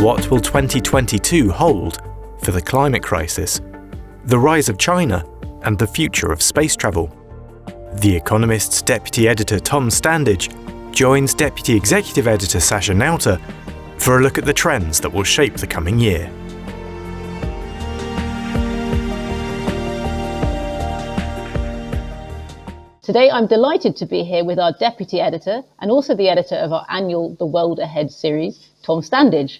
What will 2022 hold for the climate crisis, the rise of China, and the future of space travel? The Economist's deputy editor Tom Standage joins deputy executive editor Sasha Nauta for a look at the trends that will shape the coming year. Today I'm delighted to be here with our deputy editor and also the editor of our annual The World Ahead series, Tom Standage.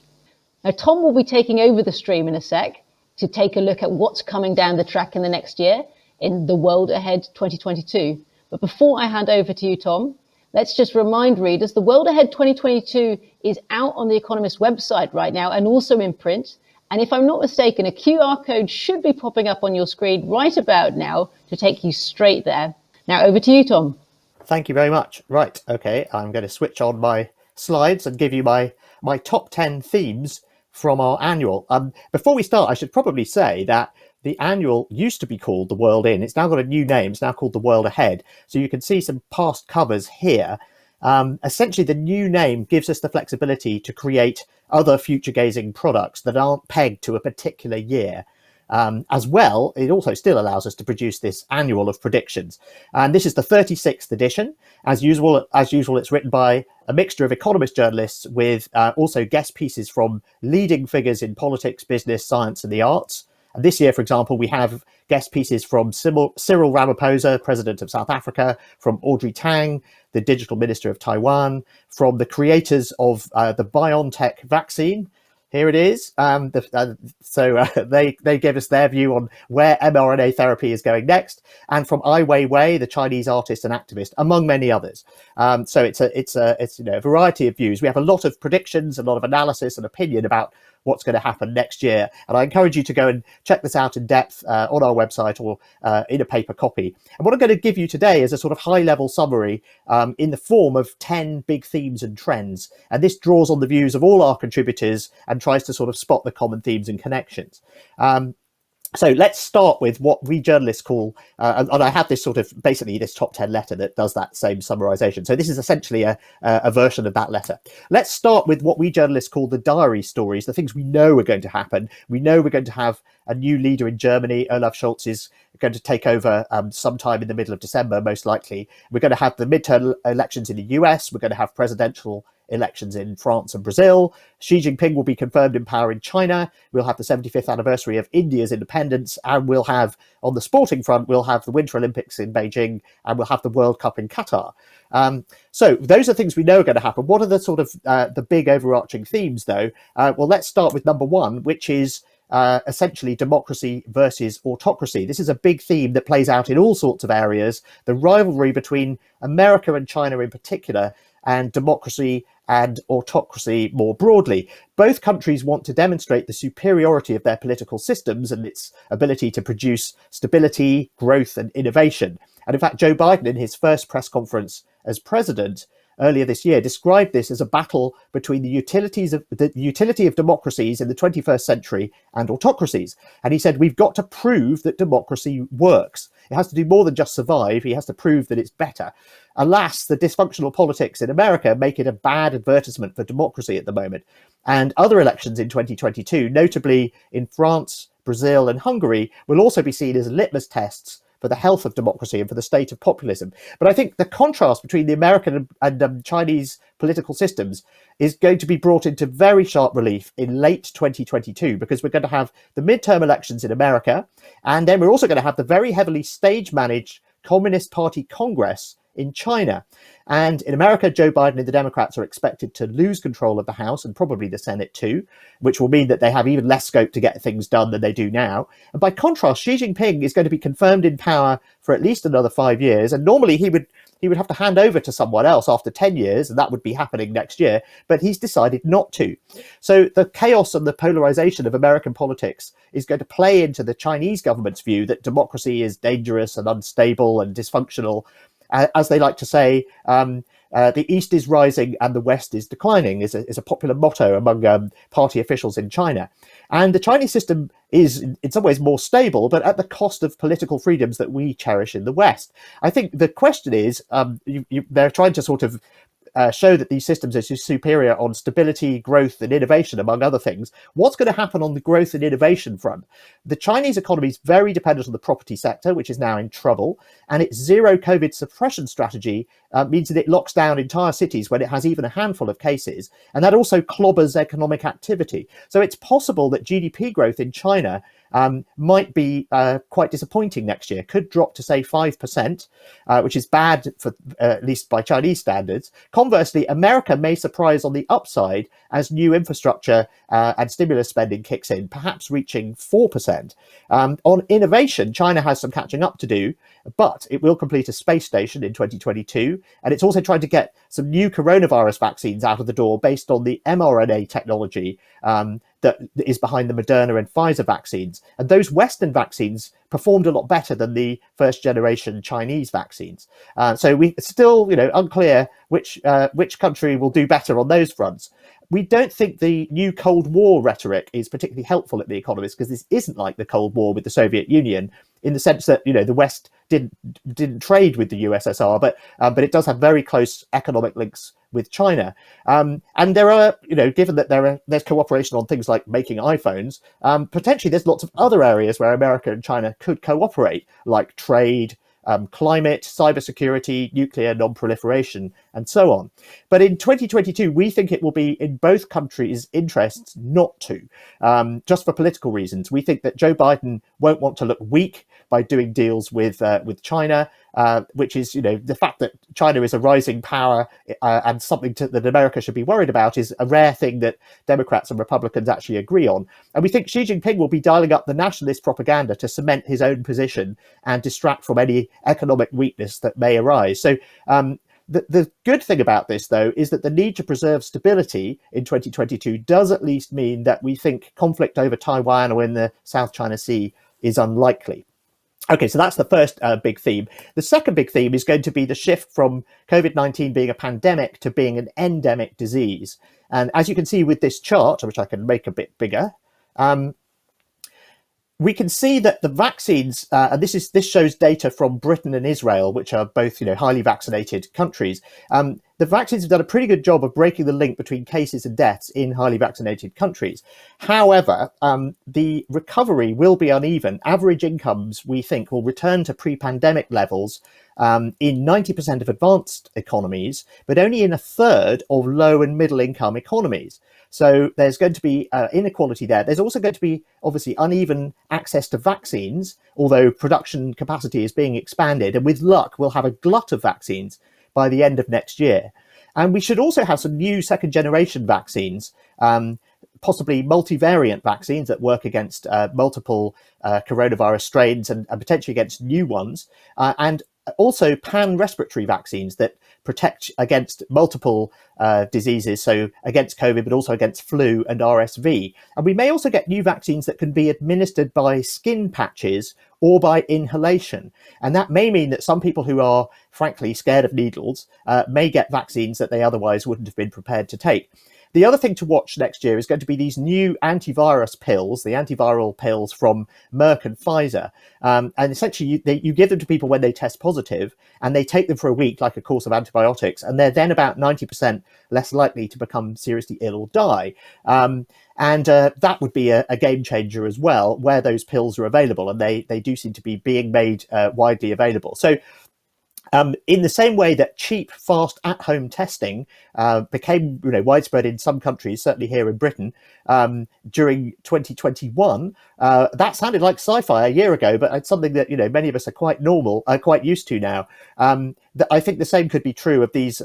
Now Tom will be taking over the stream in a sec to take a look at what's coming down the track in the next year in The World Ahead 2022. But before I hand over to you, Tom, let's just remind readers The World Ahead 2022 is out on the Economist website right now and also in print. And if I'm not mistaken, a QR code should be popping up on your screen right about now to take you straight there. Now over to you, Tom. Thank you very much. Right, okay, I'm going to switch on my slides and give you my top 10 themes from our annual. Before we start, I should probably say that the annual used to be called The World In. It's now got a new name. It's now called The World Ahead. So you can see some past covers here. Essentially, the new name gives us the flexibility to create other future-gazing products that aren't pegged to a particular year. As well, it also still allows us to produce this annual of predictions. And this is the 36th edition. As usual, it's written by a mixture of Economist journalists with also guest pieces from leading figures in politics, business, science, and the arts. And this year, for example, we have guest pieces from Cyril Ramaphosa, President of South Africa, from Audrey Tang, the Digital Minister of Taiwan, from the creators of the BioNTech vaccine. Here it is. They gave us their view on where mRNA therapy is going next, and from Ai Weiwei, the Chinese artist and activist, among many others. So it's a variety of views. We have a lot of predictions, a lot of analysis and opinion about what's going to happen next year. And I encourage you to go and check this out in depth on our website or in a paper copy. And what I'm going to give you today is a sort of high-level summary in the form of 10 big themes and trends. And this draws on the views of all our contributors and tries to sort of spot the common themes and connections. So let's start with what we journalists call, and I have this sort of basically this top 10 letter that does that same summarization. So this is essentially a version of that letter. Let's start with what we journalists call the diary stories, the things we know are going to happen. We know we're going to have a new leader in Germany. Olaf Scholz is going to take over sometime in the middle of December, most likely. We're going to have the midterm elections in the US. We're going to have presidential elections in France and Brazil. Xi Jinping will be confirmed in power in China. We'll have the 75th anniversary of India's independence, and we'll have, on the sporting front, we'll have the Winter Olympics in Beijing, and we'll have the World Cup in Qatar. So those are things we know are going to happen. What are the sort of the big overarching themes, though? Well, let's start with number one, which is essentially democracy versus autocracy. This is a big theme that plays out in all sorts of areas. The rivalry between America and China in particular, and democracy and autocracy more broadly. Both countries want to demonstrate the superiority of their political systems and its ability to produce stability, growth, and innovation. And in fact, Joe Biden, in his first press conference as president earlier this year, described this as a battle between the utility of democracies in the 21st century and autocracies. And he said, we've got to prove that democracy works. It has to do more than just survive. He has to prove that it's better. Alas, the dysfunctional politics in America make it a bad advertisement for democracy at the moment. And other elections in 2022, notably in France, Brazil, and Hungary, will also be seen as litmus tests for the health of democracy and for the state of populism. But I think the contrast between the American and Chinese political systems is going to be brought into very sharp relief in late 2022, because we're going to have the midterm elections in America, and then we're also going to have the very heavily stage-managed Communist Party Congress in China. And in America, Joe Biden and the Democrats are expected to lose control of the House and probably the Senate too, which will mean that they have even less scope to get things done than they do now. And by contrast, Xi Jinping is going to be confirmed in power for at least another 5 years. And normally he would have to hand over to someone else after 10 years, and that would be happening next year. But he's decided not to. So the chaos and the polarization of American politics is going to play into the Chinese government's view that democracy is dangerous and unstable and dysfunctional. As they like to say, the East is rising and the West is declining is a popular motto among party officials in China. And the Chinese system is in some ways more stable, but at the cost of political freedoms that we cherish in the West. I think the question is, they're trying to sort of show that these systems are superior on stability, growth, and innovation, among other things, what's going to happen on the growth and innovation front? The Chinese economy is very dependent on the property sector, which is now in trouble, and its zero COVID suppression strategy means that it locks down entire cities when it has even a handful of cases, and that also clobbers economic activity. So it's possible that GDP growth in China might be quite disappointing next year, could drop to say 5%, which is bad for at least by Chinese standards. Conversely, America may surprise on the upside as new infrastructure and stimulus spending kicks in, perhaps reaching 4%. On innovation, China has some catching up to do, but it will complete a space station in 2022, and it's also trying to get some new coronavirus vaccines out of the door based on the mRNA technology that is behind the Moderna and Pfizer vaccines. And those Western vaccines performed a lot better than the first generation Chinese vaccines. So it's still, unclear which country will do better on those fronts. We don't think the new Cold War rhetoric is particularly helpful at The Economist, because this isn't like the Cold War with the Soviet Union, in the sense that the West didn't trade with the USSR, but it does have very close economic links with China. And there are, given that there's cooperation on things like making iPhones, potentially there's lots of other areas where America and China could cooperate, like trade, climate, cybersecurity, nuclear non-proliferation, and so on. But in 2022, we think it will be in both countries' interests not to, just for political reasons. We think that Joe Biden won't want to look weak by doing deals with China, which is, the fact that China is a rising power and something that America should be worried about is a rare thing that Democrats and Republicans actually agree on. And we think Xi Jinping will be dialing up the nationalist propaganda to cement his own position and distract from any economic weakness that may arise. So the good thing about this, though, is that the need to preserve stability in 2022 does at least mean that we think conflict over Taiwan or in the South China Sea is unlikely. Okay, so that's the first big theme. The second big theme is going to be the shift from COVID-19 being a pandemic to being an endemic disease. And as you can see with this chart, which I can make a bit bigger, we can see that the vaccines, and this shows data from Britain and Israel, which are both highly vaccinated countries. The vaccines have done a pretty good job of breaking the link between cases and deaths in highly vaccinated countries. However, the recovery will be uneven. Average incomes, we think, will return to pre-pandemic levels in 90% of advanced economies, but only in a third of low and middle income economies. So there's going to be inequality there. There's also going to be, obviously, uneven access to vaccines, although production capacity is being expanded. And with luck, we'll have a glut of vaccines by the end of next year. And we should also have some new second generation vaccines, possibly multivariant vaccines that work against multiple coronavirus strains and potentially against new ones, and also pan-respiratory vaccines that protect against multiple diseases, so against COVID, but also against flu and RSV. And we may also get new vaccines that can be administered by skin patches or by inhalation. And that may mean that some people who are, frankly, scared of needles may get vaccines that they otherwise wouldn't have been prepared to take. The other thing to watch next year is going to be these new antivirus pills, the antiviral pills from Merck and Pfizer. And essentially, you give them to people when they test positive, and they take them for a week, like a course of antibiotics, and they're then about 90% less likely to become seriously ill or die. And that would be a game changer as well, where those pills are available, and they do seem to be being made widely available. So in the same way that cheap, fast, at-home testing became widespread in some countries, certainly here in Britain, during 2021, that sounded like sci-fi a year ago, but it's something that many of us are quite used to now. I think the same could be true of these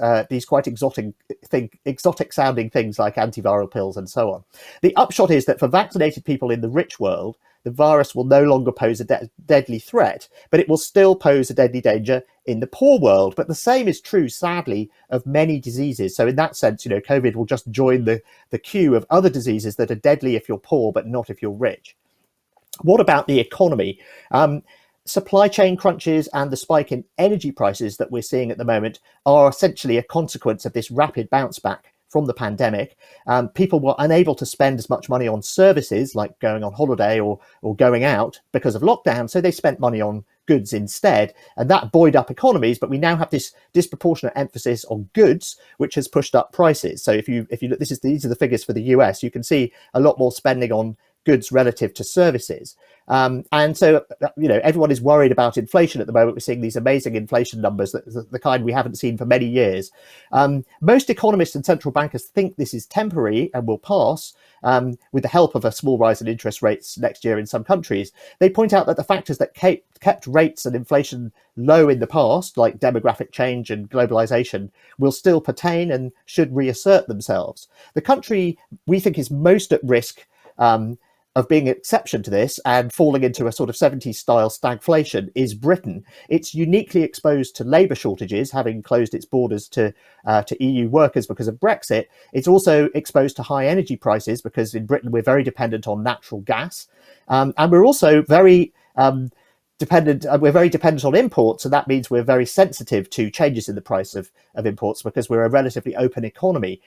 quite exotic-sounding things like antiviral pills and so on. The upshot is that for vaccinated people in the rich world, the virus will no longer pose a deadly threat, but it will still pose a deadly danger in the poor world. But the same is true, sadly, of many diseases. So in that sense, COVID will just join the queue of other diseases that are deadly if you're poor, but not if you're rich. What about the economy? Supply chain crunches and the spike in energy prices that we're seeing at the moment are essentially a consequence of this rapid bounce back from the pandemic. People were unable to spend as much money on services like going on holiday or going out because of lockdown, so they spent money on goods instead, and that buoyed up economies. But we now have this disproportionate emphasis on goods, which has pushed up prices. So if you look, these are the figures for the US, you can see a lot more spending on goods relative to services. And so, everyone is worried about inflation at the moment. We're seeing these amazing inflation numbers, the kind we haven't seen for many years. Most economists and central bankers think this is temporary and will pass, with the help of a small rise in interest rates next year in some countries. They point out that the factors that kept rates and inflation low in the past, like demographic change and globalization, will still pertain and should reassert themselves. The country we think is most at risk of being an exception to this and falling into a sort of 70s style stagflation is Britain. It's uniquely exposed to labour shortages, having closed its borders to EU workers because of Brexit. It's also exposed to high energy prices because in Britain we're very dependent on natural gas, and we're also very dependent on imports, and that means we're very sensitive to changes in the price of imports because we're a relatively open economy.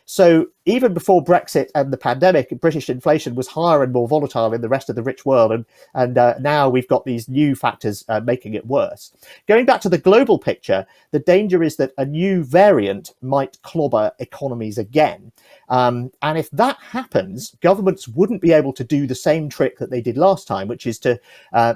So even before Brexit and the pandemic, British inflation was higher and more volatile in the rest of the rich world, and now we've got these new factors making it worse. Going back to the global picture, the danger is that a new variant might clobber economies again. And if that happens, governments wouldn't be able to do the same trick that they did last time, which is to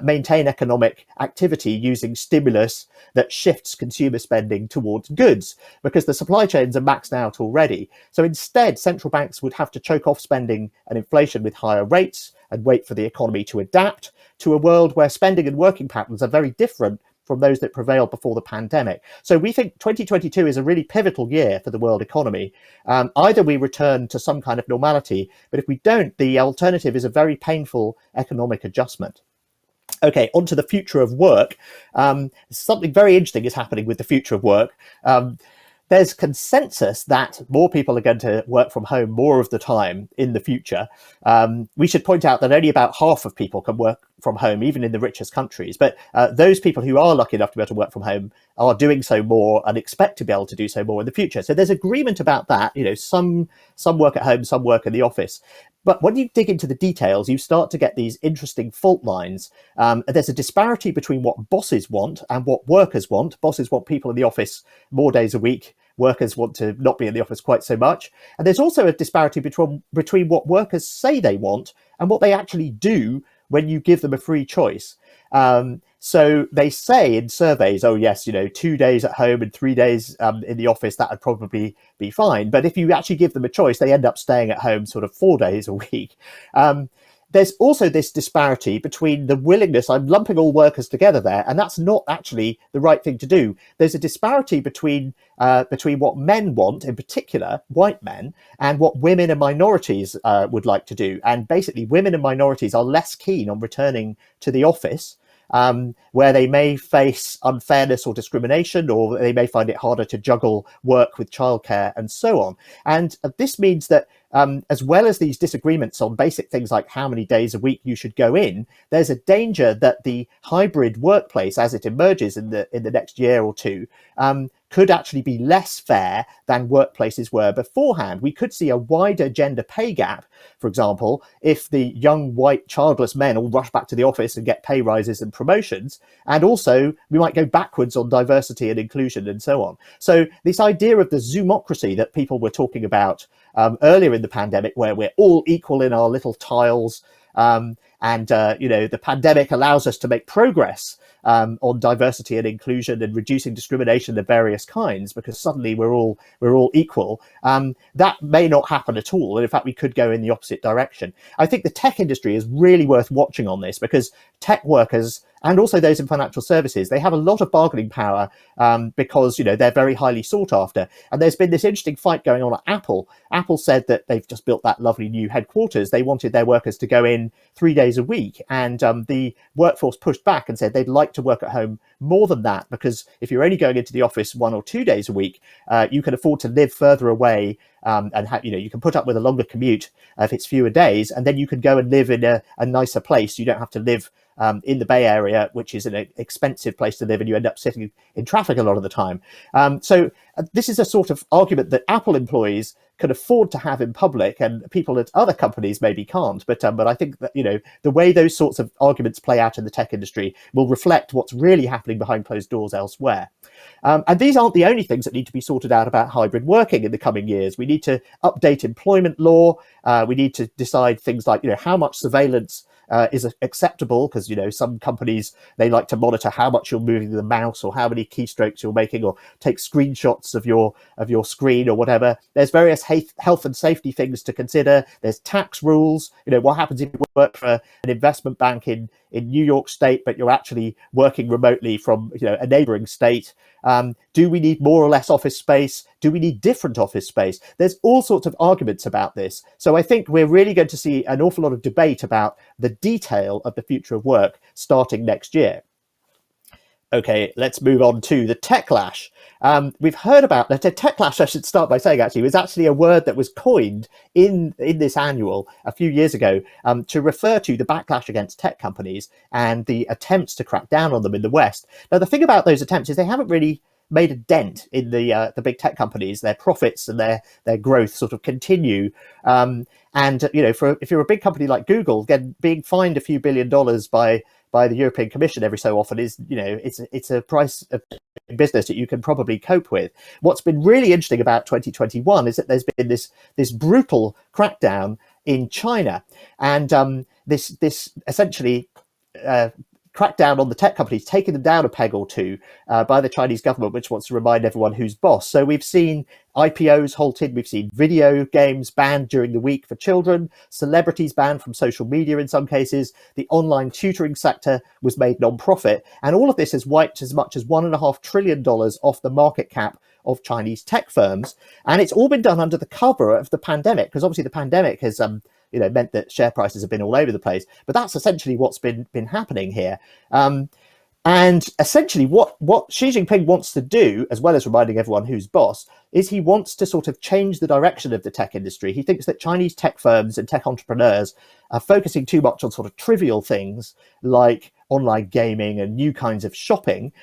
maintain economic activity using stimulus that shifts consumer spending towards goods, because the supply chains are maxed out already. So instead, central banks would have to choke off spending and inflation with higher rates and wait for the economy to adapt to a world where spending and working patterns are very different from those that prevailed before the pandemic. So we think 2022 is a really pivotal year for the world economy. Either we return to some kind of normality, but if we don't, the alternative is a very painful economic adjustment. Okay, on to the future of work. Something very interesting is happening with the future of work. There's consensus that more people are going to work from home more of the time in the future. We should point out that only about half of people can work from home, even in the richest countries. But those people who are lucky enough to be able to work from home are doing so more and expect to be able to do so more in the future. So there's agreement about that. Some work at home, some work in the office. But when you dig into the details, you start to get these interesting fault lines. There's a disparity between what bosses want and what workers want. Bosses want people in the office more days a week. Workers want to not be in the office quite so much. And there's also a disparity between what workers say they want and what they actually do when you give them a free choice. So they say in surveys, oh yes, 2 days at home and 3 days in the office, that would probably be fine. But if you actually give them a choice, they end up staying at home sort of 4 days a week. There's also this disparity between the willingness, I'm lumping all workers together there, and that's not actually the right thing to do. There's a disparity between what men want, in particular, white men, and what women and minorities would like to do. And basically, women and minorities are less keen on returning to the office, where they may face unfairness or discrimination, or they may find it harder to juggle work with childcare and so on. And this means that as well as these disagreements on basic things like how many days a week you should go in, there's a danger that the hybrid workplace, as it emerges in the next year or two, could actually be less fair than workplaces were beforehand. We could see a wider gender pay gap, for example, if the young white childless men all rush back to the office and get pay rises and promotions. And also we might go backwards on diversity and inclusion and so on. So this idea of the Zoomocracy that people were talking about earlier in the pandemic, where we're all equal in our little tiles, and the pandemic allows us to make progress on diversity and inclusion and reducing discrimination of various kinds because suddenly we're all equal. That may not happen at all, and in fact we could go in the opposite direction. I think the tech industry is really worth watching on this, because tech workers and also those in financial services, they have a lot of bargaining power because they're very highly sought after. And there's been this interesting fight going on at Apple. Apple said that they've just built that lovely new headquarters. They wanted their workers to go in 3 days a week, and the workforce pushed back and said they'd like to work at home more than that, because if you're only going into the office 1 or 2 days a week, you can afford to live further away, and you can put up with a longer commute if it's fewer days, and then you can go and live in a nicer place. You don't have to live in the Bay Area, which is an expensive place to live, and you end up sitting in traffic a lot of the time. So this is a sort of argument that Apple employees can afford to have in public, and people at other companies maybe can't. But I think that, you know, the way those sorts of arguments play out in the tech industry will reflect what's really happening behind closed doors elsewhere. And these aren't the only things that need to be sorted out about hybrid working in the coming years. We need to update employment law. We need to decide things like, you know, how much surveillance is acceptable, because, you know, some companies, they like to monitor how much you're moving the mouse or how many keystrokes you're making, or take screenshots of your screen or whatever. There's various health and safety things to consider. There's tax rules. You know, what happens if you work for an investment bank in New York State, but you're actually working remotely from, you know, a neighboring state? Do we need more or less office space? Do we need different office space? There's all sorts of arguments about this. So I think we're really going to see an awful lot of debate about the detail of the future of work starting next year. Okay, let's move on to the techlash. We've heard about the techlash. I should start by saying, actually, was actually a word that was coined in this annual a few years ago to refer to the backlash against tech companies and the attempts to crack down on them in the West. Now, the thing about those attempts is they haven't really made a dent in the big tech companies. Their profits and their growth sort of continue. And you know, if you're a big company like Google, being fined a few $1 billion by the European Commission every so often is, you know, it's a price of business that you can probably cope with. What's been really interesting about 2021 is that there's been this brutal crackdown in China, and this essentially crackdown on the tech companies, taking them down a peg or two by the Chinese government, which wants to remind everyone who's boss. So we've seen IPOs halted, we've seen video games banned during the week for children, celebrities banned from social media in some cases, the online tutoring sector was made non-profit, and all of this has wiped as much as $1.5 trillion off the market cap of Chinese tech firms. And it's all been done under the cover of the pandemic, because obviously the pandemic has you know, meant that share prices have been all over the place. But that's essentially what's been happening here. And essentially what Xi Jinping wants to do, as well as reminding everyone who's boss, is he wants to sort of change the direction of the tech industry. He thinks that Chinese tech firms and tech entrepreneurs are focusing too much on sort of trivial things like online gaming and new kinds of shopping,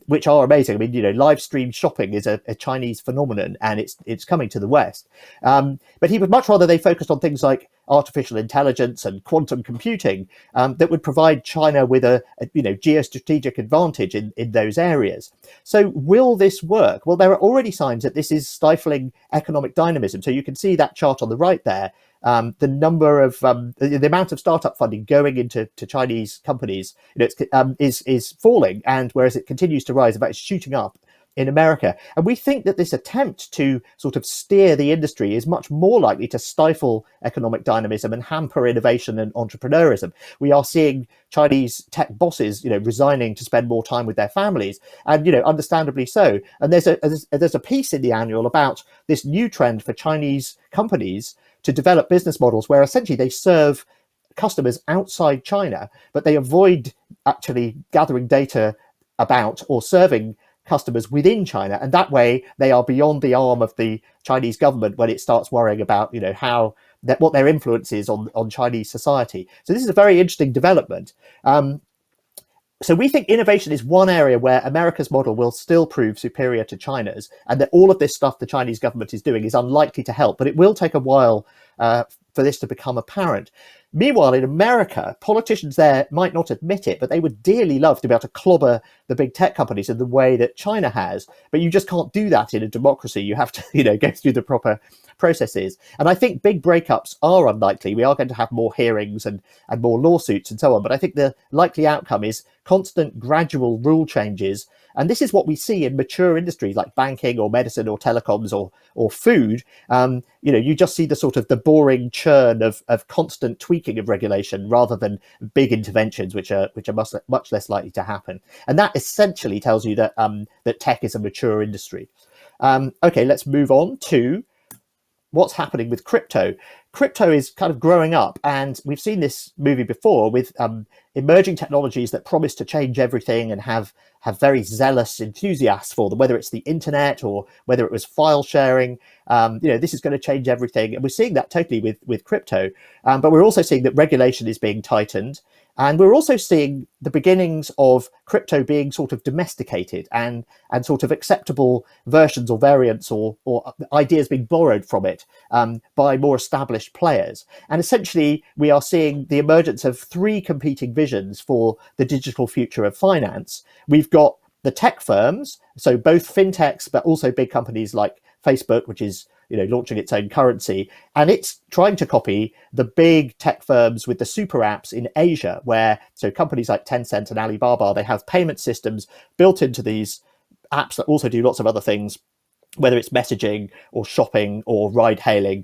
which are amazing. I mean, you know, live stream shopping is a Chinese phenomenon, and it's coming to the West. But he would much rather they focused on things like artificial intelligence and quantum computing that would provide China with a you know, geostrategic advantage in those areas. So will this work? Well, there are already signs that this is stifling economic dynamism. So you can see that chart on the right there. The number of the amount of startup funding going into Chinese companies, you know, is falling, and whereas it continues to rise, in fact, it's shooting up in America. And we think that this attempt to sort of steer the industry is much more likely to stifle economic dynamism and hamper innovation and entrepreneurism. We are seeing Chinese tech bosses, you know, resigning to spend more time with their families, and, you know, understandably so. And there's a piece in the annual about this new trend for Chinese companies to develop business models where essentially they serve customers outside China, but they avoid actually gathering data about or serving customers within China, and that way they are beyond the arm of the Chinese government when it starts worrying about, you know, what their influence is on Chinese society. So this is a very interesting development. So we think innovation is one area where America's model will still prove superior to China's, and that all of this stuff the Chinese government is doing is unlikely to help, but it will take a while for this to become apparent. Meanwhile, in America, politicians there might not admit it, but they would dearly love to be able to clobber the big tech companies in the way that China has. But you just can't do that in a democracy. You have to, you know, go through the proper processes. And I think big breakups are unlikely. We are going to have more hearings and more lawsuits and so on. But I think the likely outcome is constant gradual rule changes. And this is what we see in mature industries like banking or medicine or telecoms or food. You know, you just see the sort of the boring churn of constant tweaking of regulation rather than big interventions, which are much less likely to happen. And that essentially tells you that that tech is a mature industry. Okay, let's move on to what's happening with crypto. Crypto is kind of growing up, and we've seen this movie before with emerging technologies that promise to change everything and have have very zealous enthusiasts for them, whether it's the internet or whether it was file sharing. This is going to change everything. And we're seeing that totally with crypto. But we're also seeing that regulation is being tightened. And we're also seeing the beginnings of crypto being sort of domesticated and sort of acceptable versions or variants or ideas being borrowed from it by more established players. And essentially, we are seeing the emergence of three competing visions for the digital future of finance. We've got the tech firms, so both fintechs, but also big companies like Facebook, which is launching its own currency, and it's trying to copy the big tech firms with the super apps in Asia, where so companies like Tencent and Alibaba, they have payment systems built into these apps that also do lots of other things, whether it's messaging or shopping or ride hailing.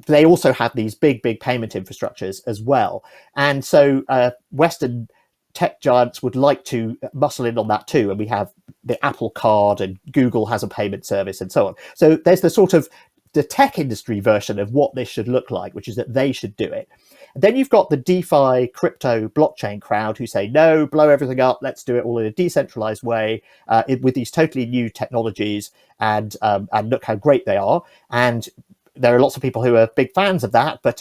They also have these big payment infrastructures as well, and so Western tech giants would like to muscle in on that too. And we have the Apple Card, and Google has a payment service, and so on. So there's the sort of the tech industry version of what this should look like, which is that they should do it. And then you've got the DeFi crypto blockchain crowd who say, no, blow everything up. Let's do it all in a decentralized way with these totally new technologies, and look how great they are. And there are lots of people who are big fans of that, but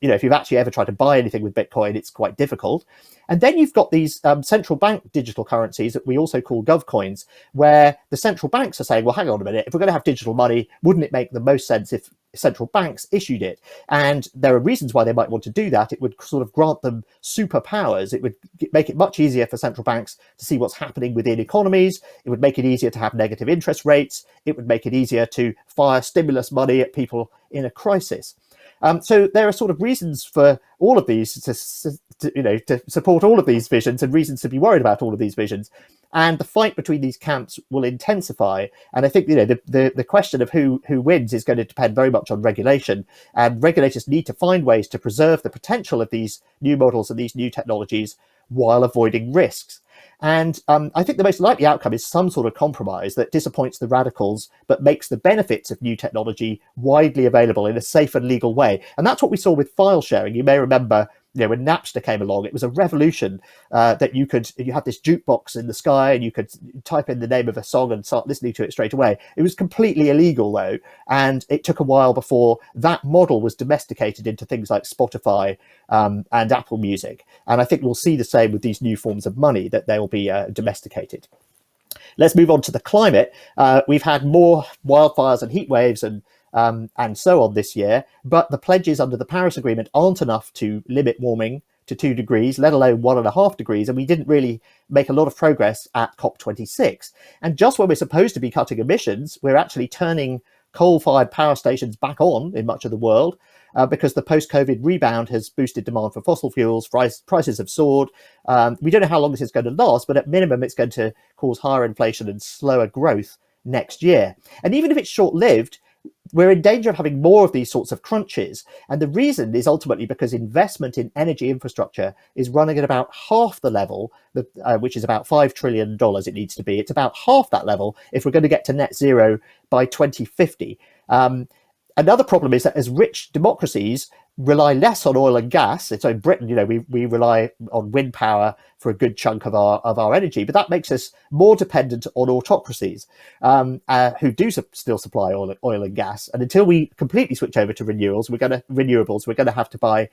if you've actually ever tried to buy anything with Bitcoin, it's quite difficult. And then you've got these central bank digital currencies that we also call GovCoins, where the central banks are saying, well, hang on a minute, if we're going to have digital money, wouldn't it make the most sense if central banks issued it? And there are reasons why they might want to do that. It would sort of grant them superpowers. It would make it much easier for central banks to see what's happening within economies. It would make it easier to have negative interest rates. It would make it easier to fire stimulus money at people in a crisis. So there are sort of reasons for all of these to support all of these visions, and reasons to be worried about all of these visions. And the fight between these camps will intensify. And I think the question of who wins is going to depend very much on regulation. And regulators need to find ways to preserve the potential of these new models and these new technologies while avoiding risks. And I think the most likely outcome is some sort of compromise that disappoints the radicals, but makes the benefits of new technology widely available in a safe and legal way. And that's what we saw with file sharing. You may remember, when Napster came along, it was a revolution that you had this jukebox in the sky and you could type in the name of a song and start listening to it straight away. It was completely illegal though, and it took a while before that model was domesticated into things like Spotify and Apple Music. And I think we'll see the same with these new forms of money, that they will be domesticated. Let's move on to the climate. We've had more wildfires and heat waves and so on this year, but the pledges under the Paris Agreement aren't enough to limit warming to 2 degrees, let alone 1.5 degrees, and we didn't really make a lot of progress at COP26. And just when we're supposed to be cutting emissions, we're actually turning coal-fired power stations back on in much of the world because the post-COVID rebound has boosted demand for fossil fuels, prices have soared. We don't know how long this is going to last, but at minimum it's going to cause higher inflation and slower growth next year. And even if it's short-lived, we're in danger of having more of these sorts of crunches. And the reason is ultimately because investment in energy infrastructure is running at about half the level, which is about $5 trillion it needs to be. It's about half that level if we're going to get to net zero by 2050. Another problem is that as rich democracies rely less on oil and gas. So in Britain, we rely on wind power for a good chunk of our energy, but that makes us more dependent on autocracies who do still supply oil and gas. And until we completely switch over to renewables, we're going to have to buy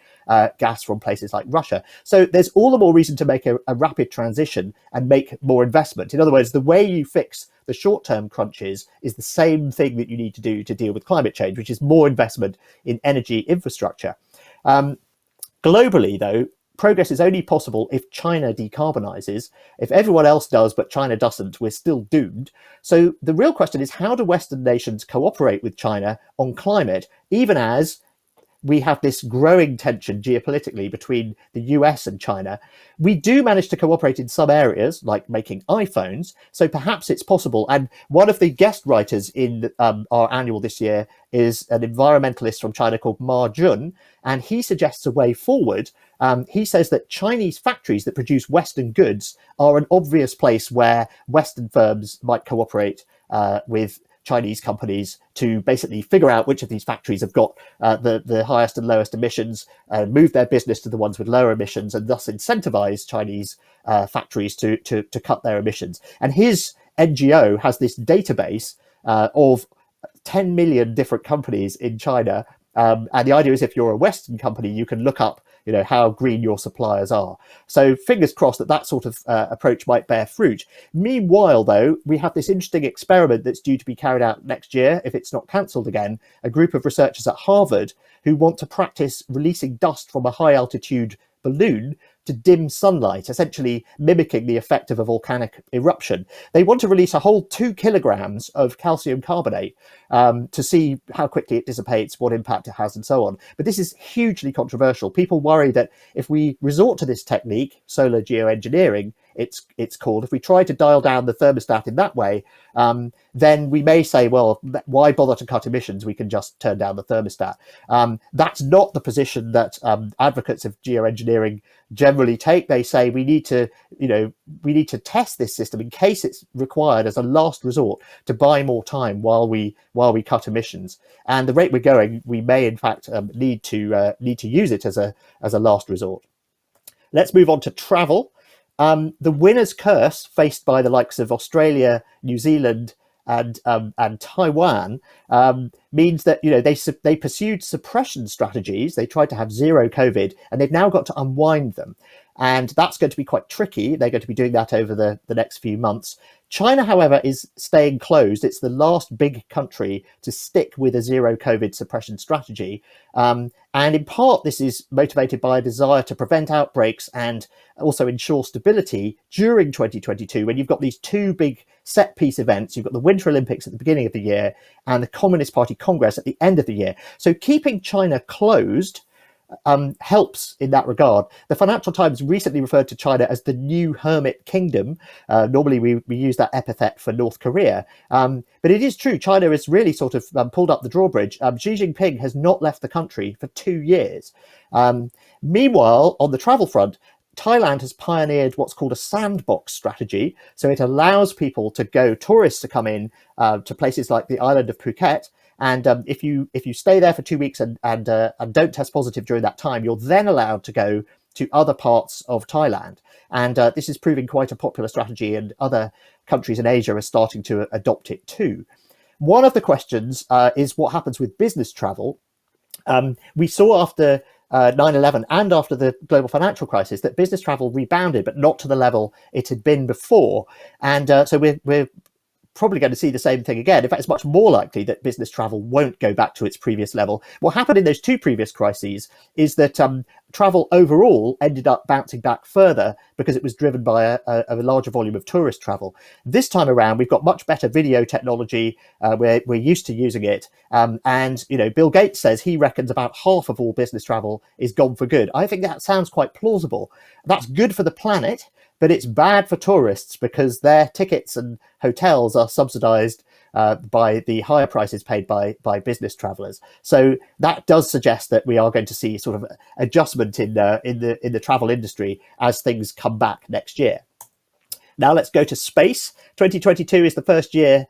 gas from places like Russia. So there's all the more reason to make a rapid transition and make more investment. In other words, the way you fix the short-term crunches is the same thing that you need to do to deal with climate change, which is more investment in energy infrastructure. Globally, though, progress is only possible if China decarbonizes. If everyone else does, but China doesn't, we're still doomed. So the real question is, how do Western nations cooperate with China on climate, even as we have this growing tension geopolitically between the US and China? We do manage to cooperate in some areas, like making iPhones, so perhaps it's possible. And one of the guest writers in our annual this year is an environmentalist from China called Ma Jun, and he suggests a way forward. He says that Chinese factories that produce Western goods are an obvious place where Western firms might cooperate with Chinese companies to basically figure out which of these factories have got the highest and lowest emissions, move their business to the ones with lower emissions, and thus incentivize Chinese factories to cut their emissions. And his NGO has this database of 10 million different companies in China. And the idea is if you're a Western company, you can look up how green your suppliers are. So fingers crossed that sort of approach might bear fruit. Meanwhile, though, we have this interesting experiment that's due to be carried out next year, if it's not cancelled again, a group of researchers at Harvard who want to practice releasing dust from a high altitude balloon to dim sunlight, essentially mimicking the effect of a volcanic eruption. They want to release a whole 2 kilograms of calcium carbonate to see how quickly it dissipates, what impact it has, and so on. But this is hugely controversial. People worry that if we resort to this technique, solar geoengineering, it's called, if we try to dial down the thermostat in that way, then we may say, well, why bother to cut emissions? We can just turn down the thermostat. That's not the position that advocates of geoengineering generally take. They say we need to test this system in case it's required as a last resort to buy more time while we cut emissions. And the rate we're going, we may in fact need to use it as a last resort. Let's move on to travel. The winner's curse faced by the likes of Australia, New Zealand, and Taiwan means that they pursued suppression strategies. They tried to have zero COVID, and they've now got to unwind them. And that's going to be quite tricky. They're going to be doing that over the next few months. China, however, is staying closed. It's the last big country to stick with a zero COVID suppression strategy. And in part, this is motivated by a desire to prevent outbreaks and also ensure stability during 2022, when you've got these two big set piece events. You've got the Winter Olympics at the beginning of the year and the Communist Party Congress at the end of the year. So keeping China closed helps in that regard. The Financial Times recently referred to China as the new hermit kingdom. Normally we use that epithet for North Korea. But it is true, China has really sort of pulled up the drawbridge. Xi Jinping has not left the country for 2 years. Meanwhile, on the travel front, Thailand has pioneered what's called a sandbox strategy. So it allows tourists to come in to places like the island of Phuket. And if you stay there for 2 weeks and don't test positive during that time, you're then allowed to go to other parts of Thailand. And this is proving quite a popular strategy, and other countries in Asia are starting to adopt it too. One of the questions is what happens with business travel. We saw after 9/11 and after the global financial crisis that business travel rebounded, but not to the level it had been before. And so we're probably going to see the same thing again. In fact, it's much more likely that business travel won't go back to its previous level. What happened in those two previous crises is that travel overall ended up bouncing back further because it was driven by a larger volume of tourist travel. This time around, we've got much better video technology. We're used to using it. And Bill Gates says he reckons about half of all business travel is gone for good. I think that sounds quite plausible. That's good for the planet, but it's bad for tourists because their tickets and hotels are subsidized by the higher prices paid by business travelers. So that does suggest that we are going to see sort of adjustment in the travel industry as things come back next year. Now let's go to space. 2022 is the first year,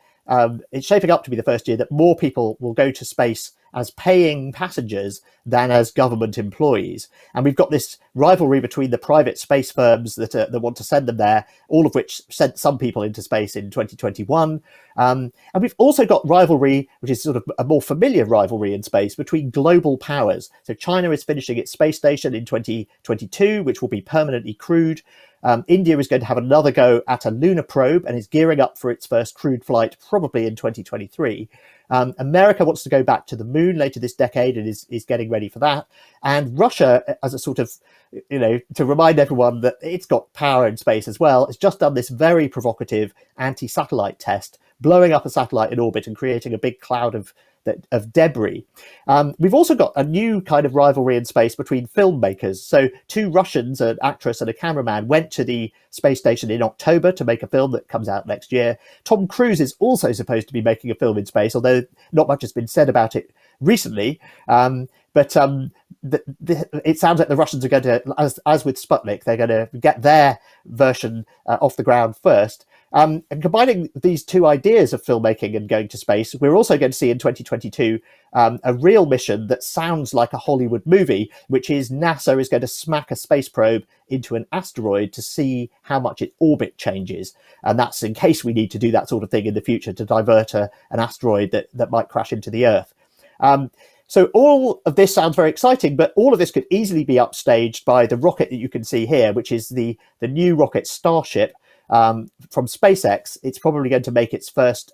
it's shaping up to be the first year that more people will go to space as paying passengers than as government employees. And we've got this rivalry between the private space firms that want to send them there, all of which sent some people into space in 2021. And we've also got rivalry, which is sort of a more familiar rivalry in space, between global powers. So China is finishing its space station in 2022, which will be permanently crewed. India is going to have another go at a lunar probe and is gearing up for its first crewed flight probably in 2023. America wants to go back to the moon later this decade and is getting ready for that. And Russia, as a sort of, to remind everyone that it's got power in space as well, has just done this very provocative anti-satellite test, blowing up a satellite in orbit and creating a big cloud of debris. We've also got a new kind of rivalry in space between filmmakers. So 2 Russians, an actress and a cameraman, went to the space station in October to make a film that comes out next year. Tom Cruise is also supposed to be making a film in space, although not much has been said about it recently. But it sounds like the Russians are going to, as with Sputnik, they're going to get their version off the ground first. And combining these two ideas of filmmaking and going to space, we're also going to see in 2022 a real mission that sounds like a Hollywood movie, which is NASA is going to smack a space probe into an asteroid to see how much its orbit changes. And that's in case we need to do that sort of thing in the future to divert an asteroid that might crash into the Earth. So all of this sounds very exciting, but all of this could easily be upstaged by the rocket that you can see here, which is the new rocket Starship from SpaceX. It's probably going to make its first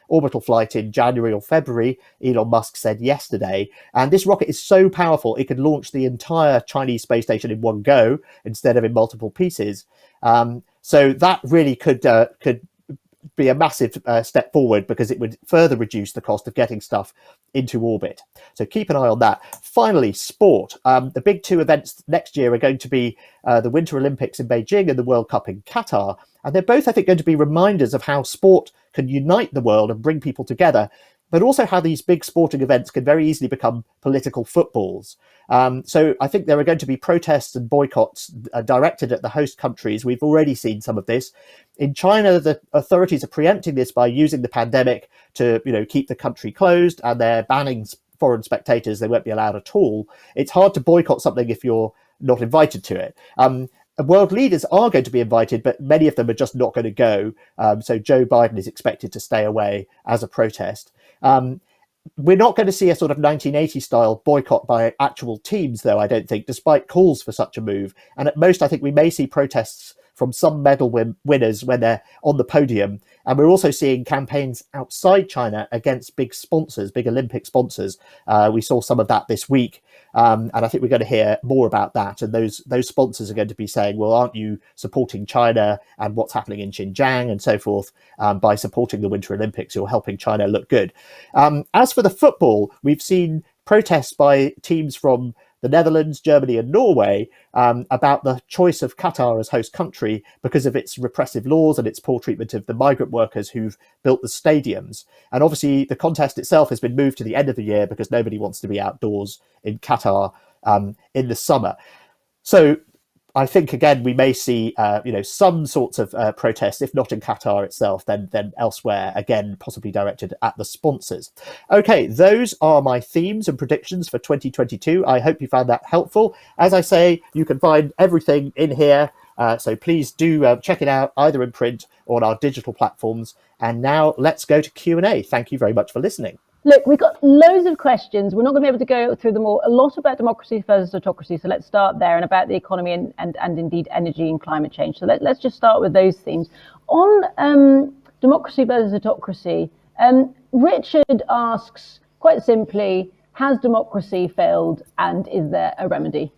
orbital flight in January or February, Elon Musk said yesterday. And this rocket is so powerful, it could launch the entire Chinese space station in one go instead of in multiple pieces. So that really could be a massive step forward, because it would further reduce the cost of getting stuff into orbit. So keep an eye on that. Finally, sport. The big two events next year are going to be the Winter Olympics in Beijing and the World Cup in Qatar. And they're both, I think, going to be reminders of how sport can unite the world and bring people together, but also how these big sporting events can very easily become political footballs. So I think there are going to be protests and boycotts directed at the host countries. We've already seen some of this. In China, the authorities are preempting this by using the pandemic to, keep the country closed, and they're banning foreign spectators. They won't be allowed at all. It's hard to boycott something if you're not invited to it. World leaders are going to be invited, but many of them are just not going to go. So Joe Biden is expected to stay away as a protest. We're not going to see a sort of 1980 style boycott by actual teams, though, I don't think, despite calls for such a move. And at most, I think we may see protests from some medal winners when they're on the podium. And we're also seeing campaigns outside China against big sponsors, big Olympic sponsors. We saw some of that this week. And I think we're going to hear more about that. And those sponsors are going to be saying, well, aren't you supporting China and what's happening in Xinjiang and so forth by supporting the Winter Olympics? You're helping China look good. As for the football, we've seen protests by teams from the Netherlands, Germany and Norway about the choice of Qatar as host country because of its repressive laws and its poor treatment of the migrant workers who've built the stadiums. And obviously the contest itself has been moved to the end of the year because nobody wants to be outdoors in Qatar in the summer. So I think, again, we may see, some sorts of protests, if not in Qatar itself, then elsewhere, again, possibly directed at the sponsors. Okay, those are my themes and predictions for 2022. I hope you found that helpful. As I say, you can find everything in here. So please do check it out, either in print or on our digital platforms. And now let's go to Q&A. Thank you very much for listening. Look, we've got loads of questions. We're not going to be able to go through them all. A lot about democracy versus autocracy. So let's start there, and about the economy and indeed energy and climate change. So let's just start with those themes. On democracy versus autocracy, Richard asks quite simply, has democracy failed and is there a remedy?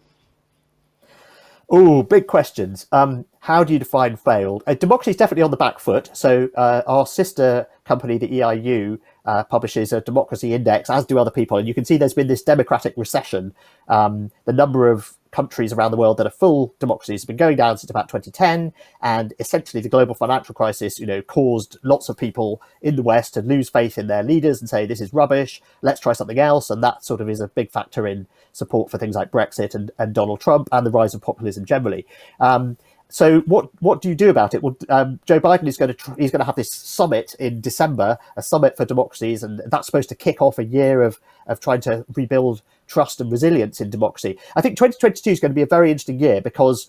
Oh, big questions. How do you define failed? Democracy is definitely on the back foot. So our sister company, the EIU, publishes a democracy index, as do other people. And you can see there's been this democratic recession. The number of countries around the world that are full democracies have been going down since about 2010. And essentially the global financial crisis, caused lots of people in the West to lose faith in their leaders and say, this is rubbish, let's try something else. And that sort of is a big factor in support for things like Brexit and Donald Trump and the rise of populism generally. So what do you do about it? Well, Joe Biden is going to have this summit in December, a summit for democracies, and that's supposed to kick off a year of trying to rebuild trust and resilience in democracy. I think 2022 is going to be a very interesting year because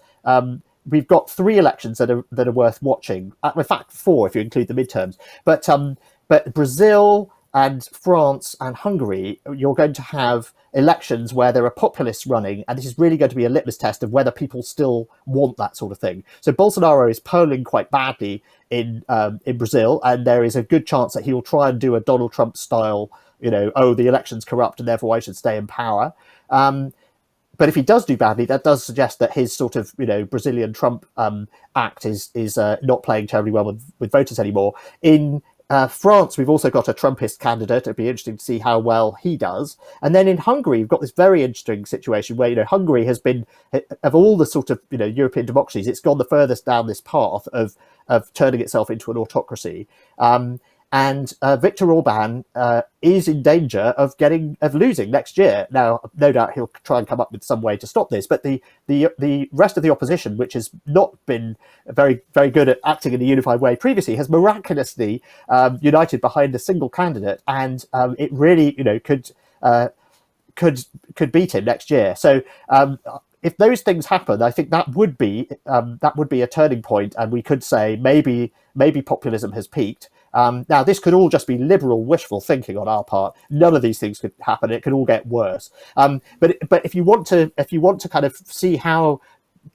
we've got 3 elections that are worth watching. In fact, 4 if you include the midterms. But Brazil and France and Hungary, you're going to have elections where there are populists running, and this is really going to be a litmus test of whether people still want that sort of thing. So Bolsonaro is polling quite badly in Brazil, and there is a good chance that he will try and do a Donald Trump style, the election's corrupt and therefore I should stay in power. But if he does do badly, that does suggest that his sort of, Brazilian Trump act is not playing terribly well with voters anymore. In France, we've also got a Trumpist candidate. It'd be interesting to see how well he does. And then in Hungary, we've got this very interesting situation where, Hungary has been, of all the sort of, European democracies, it's gone the furthest down this path of turning itself into an autocracy. and Viktor Orban is in danger of losing next year. Now, no doubt he'll try and come up with some way to stop this, but the rest of the opposition, which has not been very good at acting in a unified way previously, has miraculously united behind a single candidate, and it really, could beat him next year. So if those things happen, I think that would be a turning point, and we could say maybe populism has peaked. Now, this could all just be liberal wishful thinking on our part. None of these things could happen. It could all get worse. But if you want to kind of see how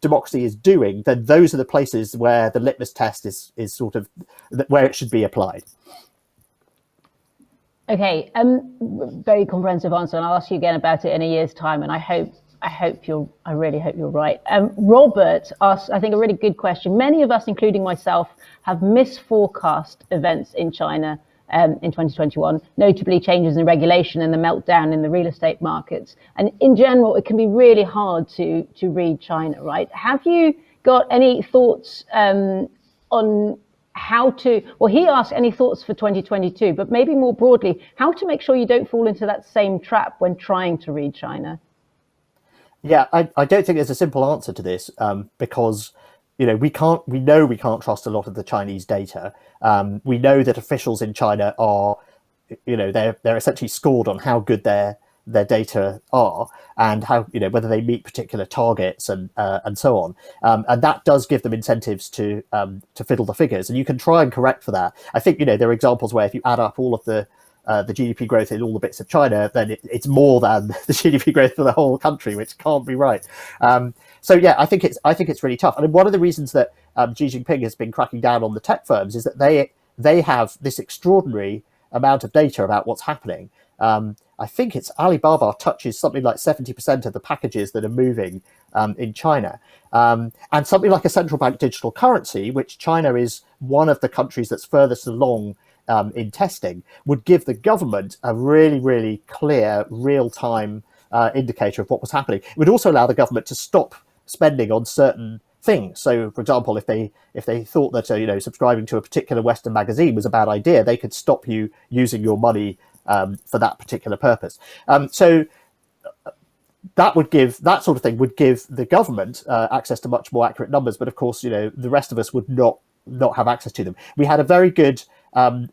democracy is doing, then those are the places where the litmus test is sort of where it should be applied. Okay, very comprehensive answer, and I'll ask you again about it in a year's time. And I really hope you're right. Robert asked, I think, a really good question. Many of us, including myself, have misforecast events in China in 2021, notably changes in regulation and the meltdown in the real estate markets. And in general, it can be really hard to read China, right? Have you got any thoughts on how to, well, he asked any thoughts for 2022, but maybe more broadly, how to make sure you don't fall into that same trap when trying to read China? Yeah, I don't think there's a simple answer to this, because we know we can't trust a lot of the Chinese data. We know that officials in China are, they're essentially scored on how good their data are, and how, whether they meet particular targets and so on. And that does give them incentives to fiddle the figures, and you can try and correct for that. I think, there are examples where if you add up all of the GDP growth in all the bits of China, then it's more than the GDP growth for the whole country, which can't be right. So yeah, I think it's really tough. And one of the reasons that Xi Jinping has been cracking down on the tech firms is that they have this extraordinary amount of data about what's happening. I think it's Alibaba touches something like 70% of the packages that are moving in China. And something like a central bank digital currency, which China is one of the countries that's furthest along in testing, would give the government a really, really clear, real-time indicator of what was happening. It would also allow the government to stop spending on certain things. So, for example, if they thought that subscribing to a particular Western magazine was a bad idea, they could stop you using your money for that particular purpose. So that sort of thing would give the government access to much more accurate numbers. But of course, the rest of us would not have access to them. We had a very good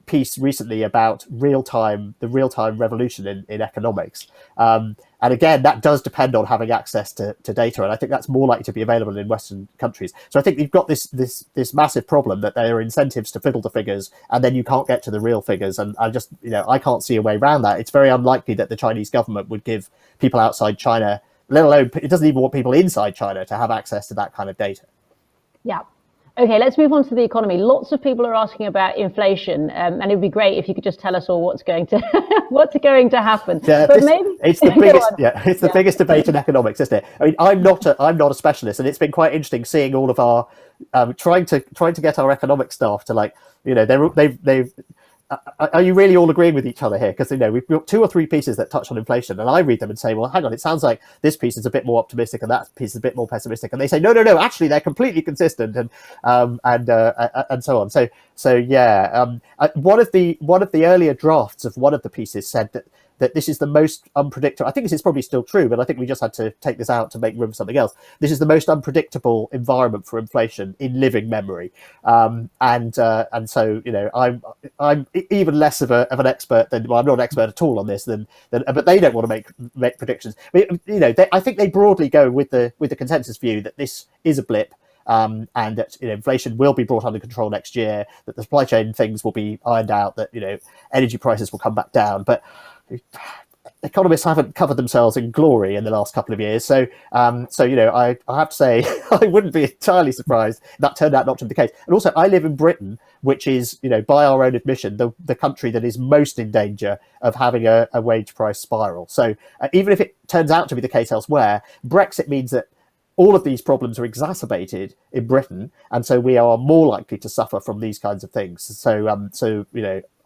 piece recently about the real-time revolution in economics. And again, that does depend on having access to data, and I think that's more likely to be available in Western countries. So I think you've got this massive problem that there are incentives to fiddle the figures, and then you can't get to the real figures. And I can't see a way around that. It's very unlikely that the Chinese government would give people outside China, let alone, it doesn't even want people inside China to have access to that kind of data. Yeah. Okay, let's move on to the economy. Lots of people are asking about inflation, and it would be great if you could just tell us all what's going to happen. Yeah, it's the biggest. It's the biggest debate in economics, isn't it? I mean, I'm not a specialist, and it's been quite interesting seeing all of our trying to get our economic staff to they've. Are you really all agreeing with each other here? Because we've got 2 or 3 pieces that touch on inflation, and I read them and say, well, hang on, it sounds like this piece is a bit more optimistic and that piece is a bit more pessimistic, and they say no, actually they're completely consistent, and so on. So yeah, one of the earlier drafts of one of the pieces said that this is the most unpredictable. I think this is probably still true, but I think we just had to take this out to make room for something else. This is the most unpredictable environment for inflation in living memory, and so I'm even less of an expert than, well, I'm not an expert at all on this but they don't want to make predictions. I think they broadly go with the consensus view that this is a blip. And that inflation will be brought under control next year, that the supply chain things will be ironed out, that energy prices will come back down. But economists haven't covered themselves in glory in the last couple of years, so I have to say I wouldn't be entirely surprised if that turned out not to be the case. And also, I live in Britain, which is by our own admission the country that is most in danger of having a wage price spiral. So even if it turns out to be the case elsewhere, Brexit means that all of these problems are exacerbated in Britain, and so we are more likely to suffer from these kinds of things. So,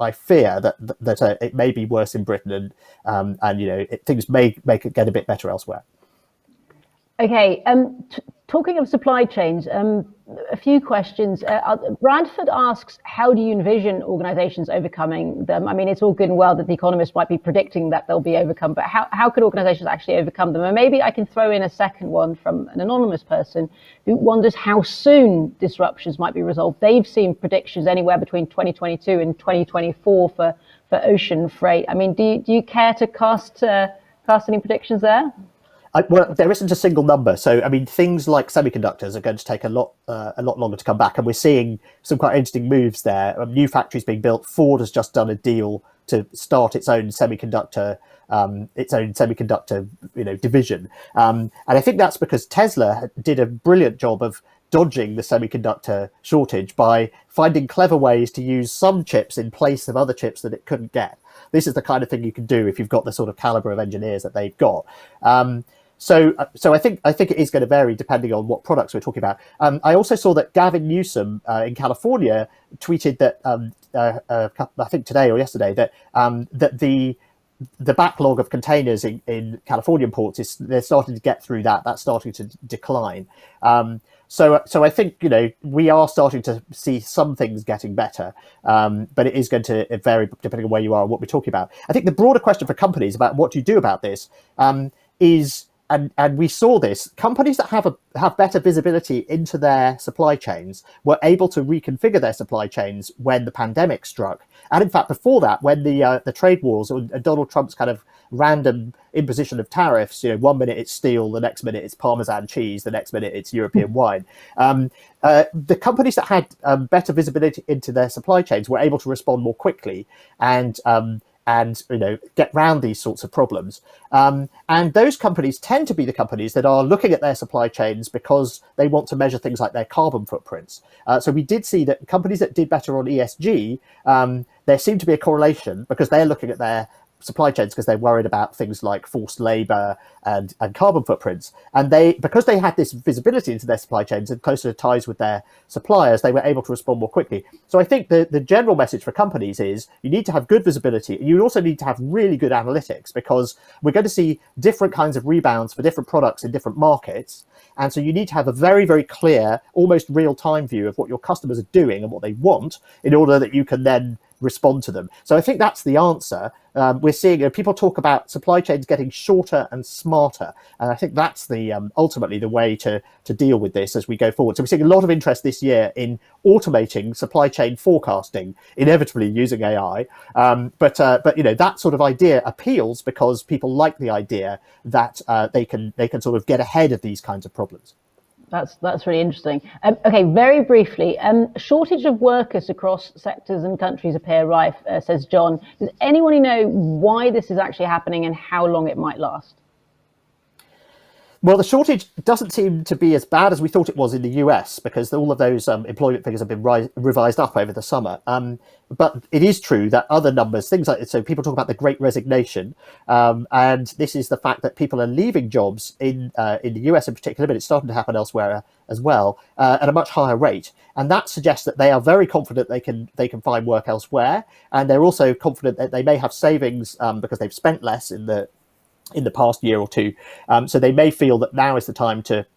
I fear that it may be worse in Britain, and things may get a bit better elsewhere. Okay, Talking of supply chains, a few questions. Bradford asks, how do you envision organizations overcoming them? I mean, it's all good and well that the Economist might be predicting that they'll be overcome, but how could organizations actually overcome them? And maybe I can throw in a second one from an anonymous person who wonders how soon disruptions might be resolved. They've seen predictions anywhere between 2022 and 2024 for ocean freight. I mean, do you care to cast any predictions there? Well, there isn't a single number. So, I mean, things like semiconductors are going to take a lot longer to come back. And we're seeing some quite interesting moves there. New factories being built. Ford has just done a deal to start its own semiconductor division. And I think that's because Tesla did a brilliant job of dodging the semiconductor shortage by finding clever ways to use some chips in place of other chips that it couldn't get. This is the kind of thing you can do if you've got the sort of caliber of engineers that they've got. So I think it is going to vary depending on what products we're talking about. I also saw that Gavin Newsom in California tweeted that I think today or yesterday that the backlog of containers in Californian ports they're starting to get through that. That's starting to decline. So I think we are starting to see some things getting better, but it is going to vary depending on where you are and what we're talking about. I think the broader question for companies about what do you do about this is. And we saw this. Companies that have better visibility into their supply chains were able to reconfigure their supply chains when the pandemic struck. And in fact, before that, when the trade wars or Donald Trump's kind of random imposition of tariffs, 1 minute it's steel, the next minute it's Parmesan cheese, the next minute it's European wine. The companies that had better visibility into their supply chains were able to respond more quickly and get round these sorts of problems. And those companies tend to be the companies that are looking at their supply chains because they want to measure things like their carbon footprints. So we did see that companies that did better on ESG, there seemed to be a correlation because they're looking at their supply chains because they're worried about things like forced labor and carbon footprints. And because they had this visibility into their supply chains and closer ties with their suppliers, they were able to respond more quickly. So I think the general message for companies is you need to have good visibility. You also need to have really good analytics because we're going to see different kinds of rebounds for different products in different markets. And so you need to have a very, very clear, almost real-time view of what your customers are doing and what they want in order that you can then respond to them. So I think that's the answer. We're seeing people talk about supply chains getting shorter and smarter, and I think that's the ultimately the way to deal with this as we go forward. So we're seeing a lot of interest this year in automating supply chain forecasting, inevitably using AI. But that sort of idea appeals because people like the idea that they can sort of get ahead of these kinds of problems. That's really interesting. Okay, very briefly, shortage of workers across sectors and countries appear rife, says John. Does anyone know why this is actually happening and how long it might last? Well, the shortage doesn't seem to be as bad as we thought it was in the US because all of those employment figures have been revised up over the summer. But it is true that other numbers, things like, so people talk about the Great Resignation, and this is the fact that people are leaving jobs in the US in particular, but it's starting to happen elsewhere as well, at a much higher rate. And that suggests that they are very confident they can find work elsewhere, and they're also confident that they may have savings because they've spent less in the past year or two. So they may feel that now is the time to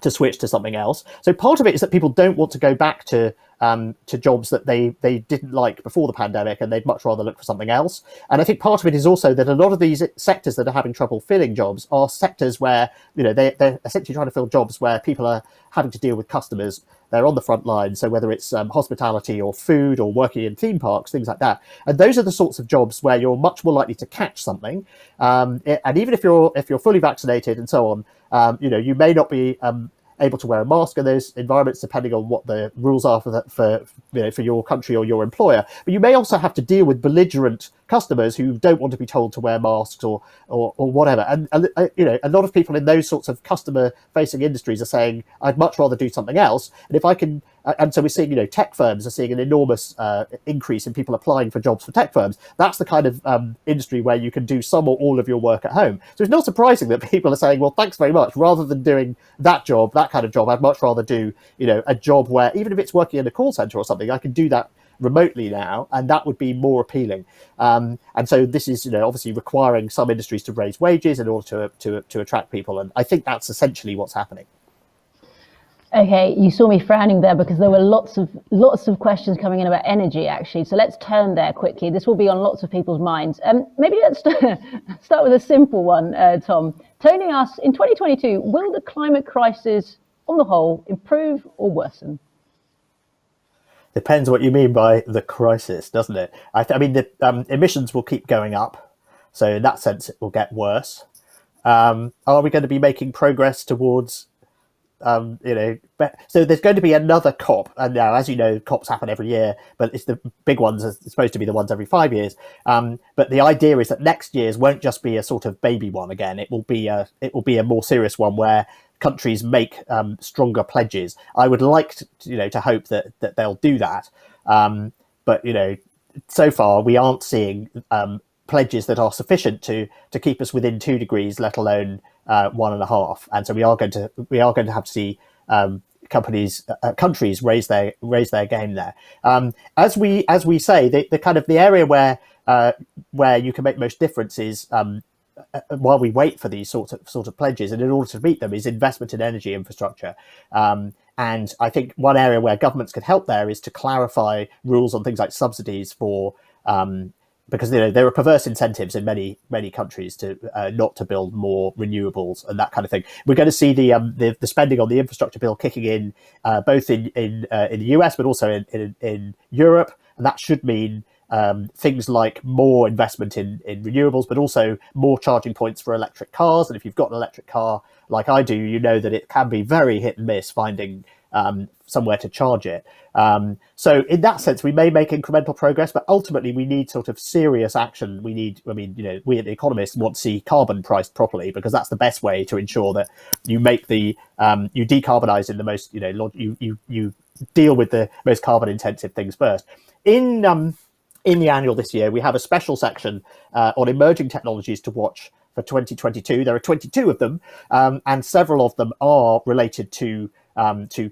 switch to something else. So part of it is that people don't want to go back to jobs that they didn't like before the pandemic, and they'd much rather look for something else. And I think part of it is also that a lot of these sectors that are having trouble filling jobs are sectors where they're essentially trying to fill jobs where people are having to deal with customers. They're on the front line. So whether it's hospitality or food or working in theme parks, things like that. And those are the sorts of jobs where you're much more likely to catch something. And even if you're fully vaccinated and so on, you may not be able to wear a mask in those environments, depending on what the rules are for your country or your employer. But you may also have to deal with belligerent customers who don't want to be told to wear masks or whatever. And a lot of people in those sorts of customer-facing industries are saying, "I'd much rather do something else." And if I can, and so we're seeing, tech firms are seeing an enormous increase in people applying for jobs for tech firms. That's the kind of industry where you can do some or all of your work at home. So it's not surprising that people are saying, "Well, thanks very much. Rather than doing that job, that kind of job, I'd much rather do, a job where even if it's working in a call center or something, I can do that remotely now, and that would be more appealing." And so this is, obviously requiring some industries to raise wages in order to attract people, and I think that's essentially what's happening. Okay, you saw me frowning there because there were lots of questions coming in about energy, actually. So let's turn there quickly. This will be on lots of people's minds. Maybe let's start with a simple one, Tom. Tony asks, in 2022, will the climate crisis, on the whole, improve or worsen? Depends what you mean by the crisis, doesn't it? I mean, the emissions will keep going up, so in that sense, it will get worse. Are we going to be making progress towards so there's going to be another COP, and now, as you know, COPs happen every year, but it's the big ones are supposed to be the ones every 5 years. But the idea is that next year's won't just be a sort of baby one again. It will be a more serious one where countries make stronger pledges. I would like to hope that they'll do that, but so far we aren't seeing pledges that are sufficient to keep us within 2 degrees, let alone 1.5. And so we are going to have to see countries raise their game there. As we say, the kind of the area where you can make most difference is while we wait for these sort of pledges, and in order to meet them, is investment in energy infrastructure. And I think one area where governments can help there is to clarify rules on things like subsidies for because there are perverse incentives in many countries to not to build more renewables and that kind of thing. We're going to see the spending on the infrastructure bill kicking in both in the US but also in Europe, and that should mean things like more investment in renewables, but also more charging points for electric cars. And if you've got an electric car like I do, you know that it can be very hit and miss finding somewhere to charge it. So in that sense, we may make incremental progress, but ultimately we need sort of serious action. We at The Economist want to see carbon priced properly, because that's the best way to ensure that you make you decarbonize in the most, you deal with the most carbon intensive things first. In the annual this year, we have a special section on emerging technologies to watch for 2022. There are 22 of them, and several of them are related to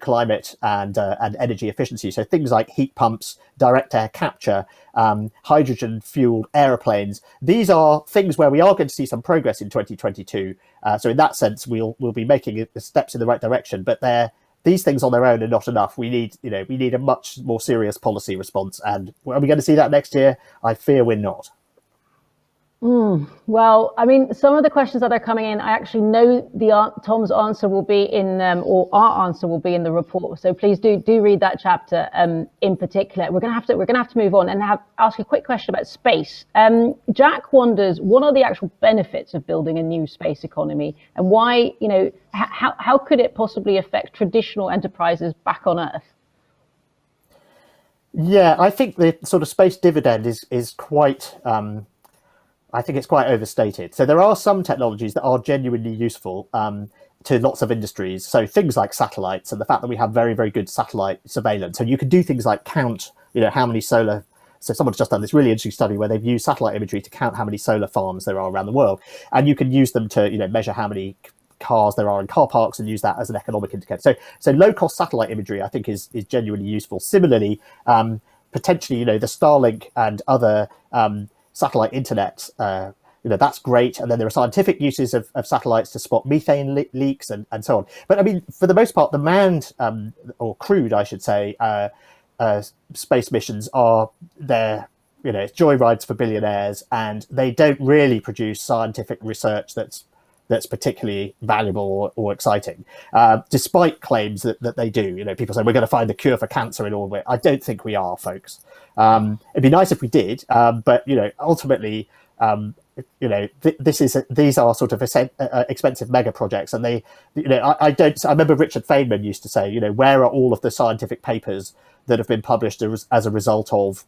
climate and energy efficiency. So things like heat pumps, direct air capture, hydrogen fueled aeroplanes. These are things where we are going to see some progress in 2022. So in that sense, we'll be making steps in the right direction. But these things on their own are not enough. We need a much more serious policy response. And are we going to see that next year? I fear we're not. Well, I mean, some of the questions that are coming in, I actually know Tom's answer will be in, or our answer will be in the report. So please do read that chapter in particular. We're gonna have to move on and ask a quick question about space. Jack wonders, what are the actual benefits of building a new space economy, and why? How could it possibly affect traditional enterprises back on Earth? Yeah, I think the sort of space dividend is quite. I think it's quite overstated. So there are some technologies that are genuinely useful to lots of industries. So things like satellites, and the fact that we have very, very good satellite surveillance. So you can do things like count, how many solar. So someone's just done this really interesting study where they've used satellite imagery to count how many solar farms there are around the world, and you can use them to measure how many cars there are in car parks and use that as an economic indicator. So low cost satellite imagery, I think, is genuinely useful. Similarly, potentially, the Starlink and other satellite internet, that's great. And then there are scientific uses of satellites to spot methane leaks and so on. But I mean, for the most part, the manned or crewed, I should say, space missions are it's joyrides for billionaires, and they don't really produce scientific research that's particularly valuable or exciting, despite claims that they do. People say we're going to find the cure for cancer in orbit. I don't think we are, folks. It'd be nice if we did, but ultimately, these are sort of expensive mega projects, and they, I remember Richard Feynman used to say, where are all of the scientific papers that have been published as a result of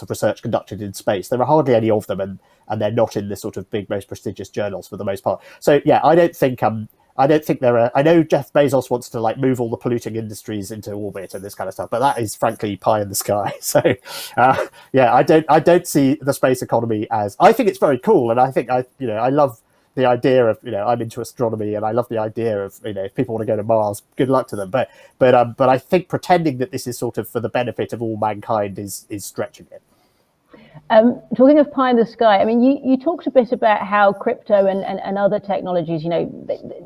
research conducted in space? There are hardly any of them, and they're not in the sort of big, most prestigious journals for the most part. So yeah, I don't think there are. I know Jeff Bezos wants to move all the polluting industries into orbit and this kind of stuff, but that is frankly pie in the sky. So yeah, I don't see the space economy as. I think it's very cool, and I think I love the idea of, I'm into astronomy, and I love the idea of, if people want to go to Mars, good luck to them. But I think pretending that this is sort of for the benefit of all mankind is stretching it. Talking of pie in the sky, I mean, you talked a bit about how crypto and other technologies,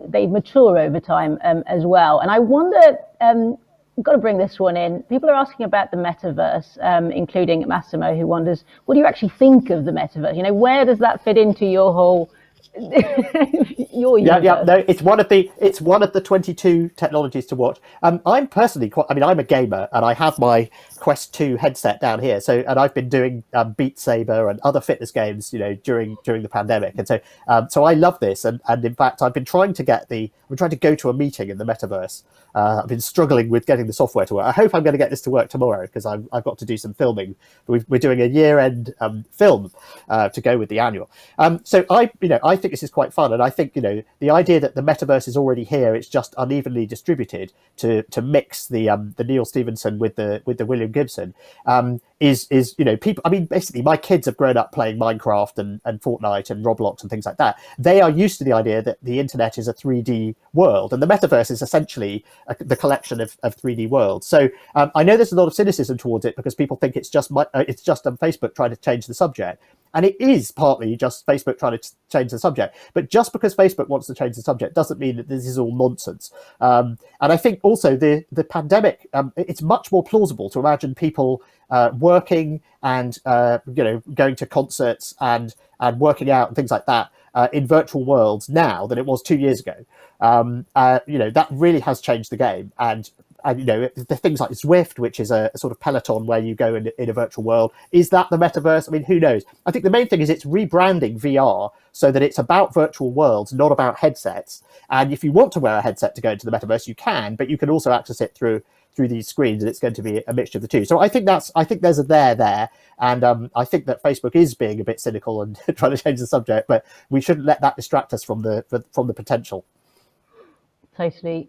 they mature over time as well. And I wonder, I've got to bring this one in. People are asking about the metaverse, including Massimo, who wonders, what do you actually think of the metaverse? Where does that fit into your whole your universe? No, it's one of the 22 technologies to watch. I'm personally I'm a gamer, and I have my Quest 2 headset down here. And I've been doing Beat Saber and other fitness games, during the pandemic. And so I love this. And in fact, I'm trying to go to a meeting in the metaverse. I've been struggling with getting the software to work. I hope I'm going to get this to work tomorrow, because I've got to do some filming. We're doing a year-end film to go with the annual. So I think this is quite fun, and I think the idea that the metaverse is already here, it's just unevenly distributed to mix the Neil Stephenson with the William Gibson, is people. I mean, basically, my kids have grown up playing Minecraft and Fortnite and Roblox and things like that. They are used to the idea that the internet is a 3D world, and the metaverse is essentially the collection of 3D worlds. So I know there's a lot of cynicism towards it, because people think it's just Facebook trying to change the subject. And it is partly just Facebook trying to change the subject. But just because Facebook wants to change the subject doesn't mean that this is all nonsense. And I think also the pandemic, it's much more plausible to imagine people working and going to concerts and working out and things like that in virtual worlds now than it was 2 years ago. That really has changed the game. And the things like Zwift, which is a sort of Peloton where you go in a virtual world, is that the metaverse? I mean, who knows? I think the main thing is it's rebranding VR so that it's about virtual worlds, not about headsets. And if you want to wear a headset to go into the metaverse, you can, but you can also access it through these screens, and it's going to be a mixture of the two. So I think there's a there, and I think that Facebook is being a bit cynical and trying to change the subject, but we shouldn't let that distract us from the potential. Totally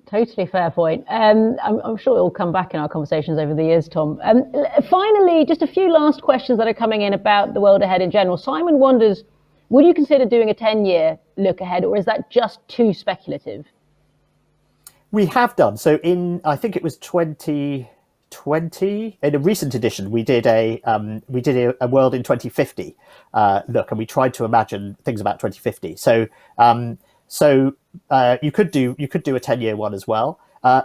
fair point. I'm sure it'll come back in our conversations over the years, Tom. Finally, just a few last questions that are coming in about the world ahead in general. Simon wonders, would you consider doing a 10-year look ahead, or is that just too speculative? We have done. So I think it was 2020, in a recent edition, we did a world in 2050 look, and we tried to imagine things about 2050. So you could do a 10-year one as well.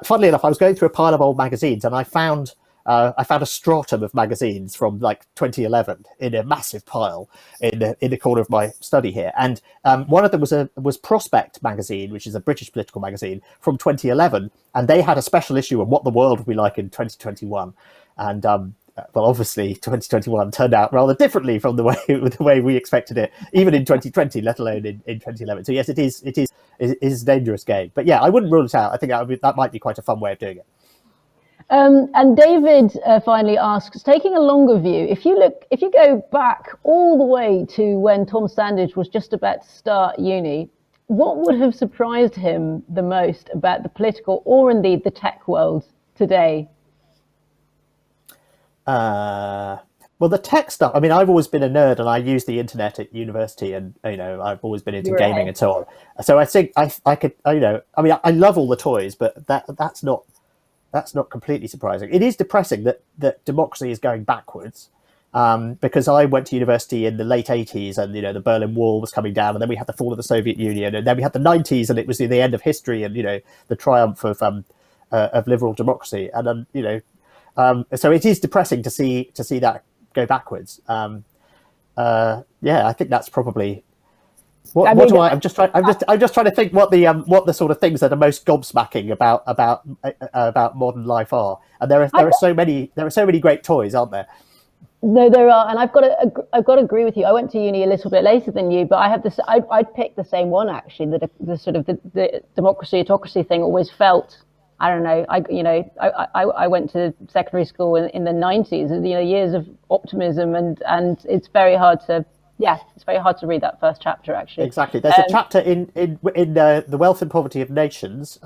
Funnily enough, I was going through a pile of old magazines, and I found a stratum of magazines from like 2011 in a massive pile in the corner of my study here. And one of them was Prospect magazine, which is a British political magazine from 2011, and they had a special issue on what the world would be like in 2021. And well, obviously 2021 turned out rather differently from the way we expected it, even in 2020, let alone in 2011. So yes, it is a dangerous game. But yeah, I wouldn't rule it out. I think that might be quite a fun way of doing it. And David finally asks, taking a longer view, if you go back all the way to when Tom Standage was just about to start uni, what would have surprised him the most about the political or indeed the tech world today? Well, the tech stuff, I mean, I've always been a nerd, and I use the internet at university, and I've always been into gaming and so on. So I think I could, I mean, I love all the toys, but that's not completely surprising. It is depressing that democracy is going backwards, because I went to university in the late 80s, and the Berlin Wall was coming down, and then we had the fall of the Soviet Union, and then we had the 90s, and it was the end of history, and the triumph of liberal democracy, and so it is depressing to see that go backwards. Yeah, I think that's probably. I'm just trying to think what the sort of things that are most gobsmacking about modern life are, and there are so many great toys, aren't there? No, there are, and I've got to agree with you. I went to uni a little bit later than you, but I have this. I'd picked the same one actually. The sort of the democracy autocracy thing always felt. I don't know. I went to secondary school in the 90s, and years of optimism, and it's very hard to. Yeah, it's very hard to read that first chapter, actually. Exactly. There's a chapter in The Wealth and Poverty of Nations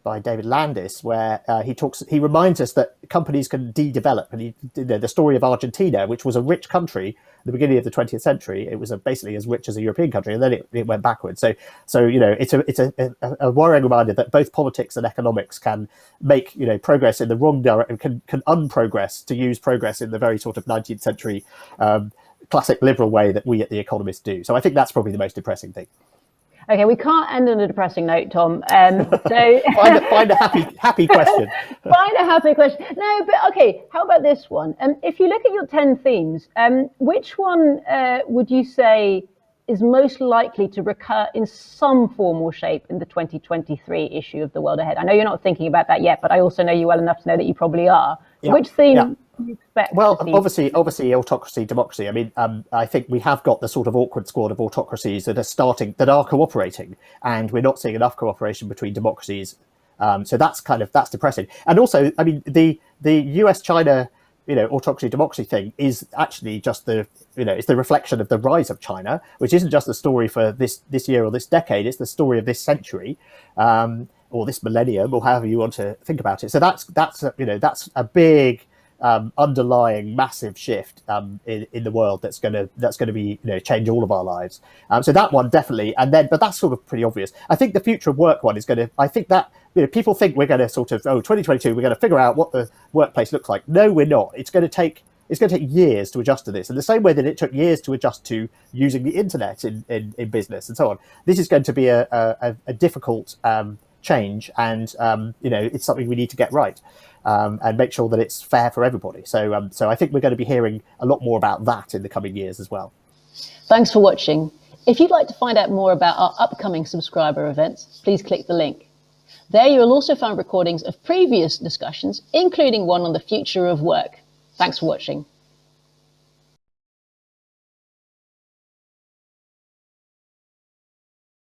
by David Landis, where he reminds us that companies can de-develop, and the story of Argentina, which was a rich country at the beginning of the 20th century, it was basically as rich as a European country, and then it went backwards. So it's a worrying reminder that both politics and economics can make progress in the wrong direction, can unprogress, to use progress in the very sort of 19th century classic liberal way that we at The Economist do. So I think that's probably the most depressing thing. Okay, we can't end on a depressing note, Tom. So find a happy question. Find a happy question. No, but okay. How about this one? If you look at your 10 themes, which one would you say is most likely to recur in some form or shape in the 2023 issue of The World Ahead? I know you're not thinking about that yet, but I also know you well enough to know that you probably are. Yeah. Which theme? You expect well, to see? obviously, autocracy, democracy. I mean, I think we have got the sort of awkward squad of autocracies that are cooperating, and we're not seeing enough cooperation between democracies. So that's depressing. And also, I mean, the US-China, autocracy, democracy thing is actually just it's the reflection of the rise of China, which isn't just the story for this year or this decade. It's the story of this century. Or this millennium, or however you want to think about it. So that's a big underlying massive shift in the world that's going to be change all of our lives. So that one definitely, but that's sort of pretty obvious. I think the future of work one is going to. I think that people think we're going to sort of 2022 we're going to figure out what the workplace looks like. No, we're not. It's going to take years to adjust to this, in the same way that it took years to adjust to using the internet in business and so on. This is going to be a difficult change, and it's something we need to get right, and make sure that it's fair for everybody. So I think we're going to be hearing a lot more about that in the coming years as well. Thanks for watching. If you'd like to find out more about our upcoming subscriber events, please click the link. There you will also find recordings of previous discussions, including one on the future of work. Thanks for watching.